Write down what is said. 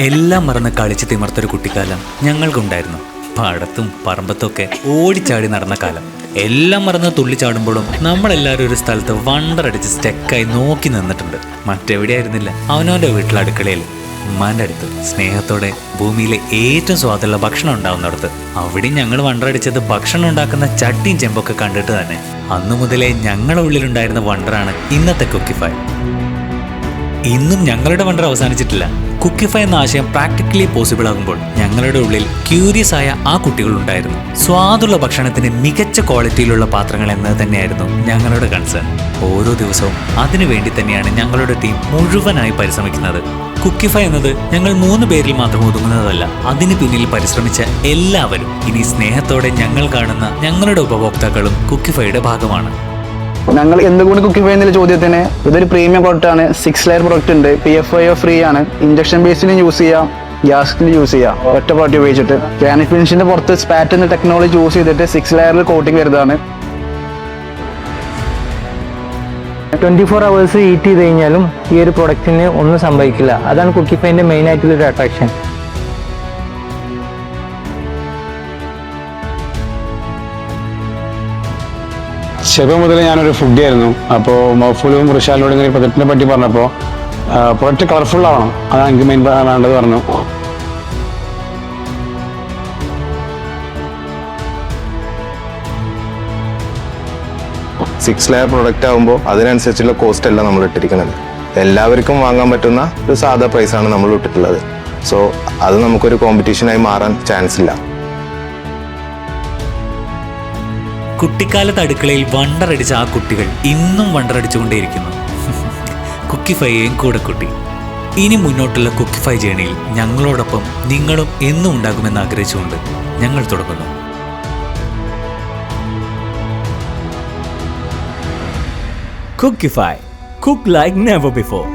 എല്ലാം മറന്ന് കളിച്ച് തിമർത്തൊരു കുട്ടിക്കാലം ഞങ്ങൾക്കുണ്ടായിരുന്നു. പാടത്തും പറമ്പത്തൊക്കെ ഓടിച്ചാടി നടന്ന കാലം. എല്ലാം മറന്ന് തുള്ളിച്ചാടുമ്പോഴും നമ്മളെല്ലാവരും ഒരു സ്ഥലത്ത് വണ്ടറടിച്ച് സ്റ്റെക്കായി നോക്കി നിന്നിട്ടുണ്ട്. മറ്റെവിടെയായിരുന്നില്ല, അവനവൻ്റെ വീട്ടിലെ അടുക്കളയിൽ ഉമ്മാൻ്റെ അടുത്ത് സ്നേഹത്തോടെ ഭൂമിയിലെ ഏറ്റവും സ്വാദുള്ള ഭക്ഷണം ഉണ്ടാവുന്നിടത്ത്. അവിടെ ഞങ്ങൾ വണ്ടറടിച്ചത് ഭക്ഷണം ഉണ്ടാക്കുന്ന ചട്ടിയും ചെമ്പൊക്കെ കണ്ടിട്ട് തന്നെ. അന്നു മുതലേ ഞങ്ങളുടെ ഉള്ളിലുണ്ടായിരുന്ന വണ്ടറാണ് ഇന്നത്തെ കുക്കിഫൈ. ഇന്നും ഞങ്ങളുടെ വണ്ടർ അവസാനിച്ചിട്ടില്ല. കുക്കിഫൈ എന്ന ആശയം പ്രാക്ടിക്കലി പോസിബിൾ ആകുമ്പോൾ ഞങ്ങളുടെ ഉള്ളിൽ ക്യൂരിയസ് ആയ ആ കുട്ടികളുണ്ടായിരുന്നു. സ്വാദുള്ള ഭക്ഷണത്തിന് മികച്ച ക്വാളിറ്റിയിലുള്ള പാത്രങ്ങൾ എന്നത് തന്നെയായിരുന്നു ഞങ്ങളുടെ കൺസേൺ. ഓരോ ദിവസവും അതിനു വേണ്ടി തന്നെയാണ് ഞങ്ങളുടെ ടീം മുഴുവനായി പരിശ്രമിക്കുന്നത്. കുക്കിഫൈ എന്നത് ഞങ്ങൾ 3 പേരിൽ മാത്രം ഒതുങ്ങുന്നതല്ല. അതിന് പിന്നിൽ പരിശ്രമിച്ച എല്ലാവരും ഇനി സ്നേഹത്തോടെ ഞങ്ങൾ കാണുന്ന ഞങ്ങളുടെ ഉപഭോക്താക്കളും കുക്കിഫൈയുടെ ഭാഗമാണ്. ഞങ്ങൾ എന്തുകൊണ്ട് കുക്കിഫൈ എന്നുള്ള ചോദ്യത്തിന്, ഇതൊരു പ്രീമിയം പ്രോഡക്റ്റ് ആണ്. 6 ലെയർ പ്രോഡക്റ്റ് ഉണ്ട്. PFIO ഫ്രീ ആണ്. ഇഞ്ചക്ഷൻ ബേസിലും യൂസ് ചെയ്യാം, ഗ്യാസിലും യൂസ് ചെയ്യാം. ഒറ്റ പ്രോഡക്റ്റ് ഉപയോഗിച്ചിട്ട് ഗ്രാനൈറ്റ് ഫിനിഷിന്റെ പുറത്ത് സ്പാറ്റ് എന്ന ടെക്നോളജി യൂസ് ചെയ്തിട്ട് 6 ലെയറിൽ കോട്ടിംഗ് വരുന്നതാണ്. 24 hours ഹീറ്റ് ചെയ്ത് കഴിഞ്ഞാലും ഈ ഒരു പ്രൊഡക്റ്റിന് ഒന്നും സംഭവിക്കില്ല. അതാണ് കുക്കിഫൈൻ്റെ മെയിൻ ആയിട്ടുള്ളൊരു അട്രാക്ഷൻ. ചെറുപ്പം മുതൽ ഞാനൊരു ഫുഡി ആയിരുന്നു. അപ്പോൾ മൗഫൂലും ഋഷാലിനോട് ഇങ്ങനെ പ്രൊജക്റ്റിനെ പറ്റി പറഞ്ഞപ്പോൾ പ്രൊജക്റ്റ് കളർഫുൾ ആവണം, അതാണ് എനിക്ക് മെയിൻ വേണ്ടത് പറഞ്ഞു. 6 ലെയർ പ്രൊഡക്റ്റ് ആകുമ്പോൾ അതിനനുസരിച്ചുള്ള കോസ്റ്റ് അല്ല നമ്മൾ ഇട്ടിരിക്കുന്നത്. എല്ലാവർക്കും വാങ്ങാൻ പറ്റുന്ന ഒരു സാധാ പ്രൈസാണ് നമ്മൾ ഇട്ടിട്ടുള്ളത്. സോ അത് നമുക്കൊരു കോമ്പറ്റീഷനായി മാറാൻ ചാൻസ് ഇല്ല. കുട്ടിക്കാലത്ത് അടുക്കളയിൽ വണ്ടറടിച്ച ആ കുട്ടികൾ ഇന്നും വണ്ടറടിച്ചുകൊണ്ടേയിരിക്കുന്നു. കുക്കിഫൈയെയും കൂടെ കൂട്ടി. ഇനി മുന്നോട്ടുള്ള കുക്കിഫൈ ജേണിയിൽ ഞങ്ങളോടൊപ്പം നിങ്ങളും എന്നും ഉണ്ടാകുമെന്ന് ആഗ്രഹിച്ചുകൊണ്ട് ഞങ്ങൾ തുടങ്ങുന്നു. കുക്കിഫൈ, കുക്ക് ലൈക്ക് നെവർ ബിഫോർ.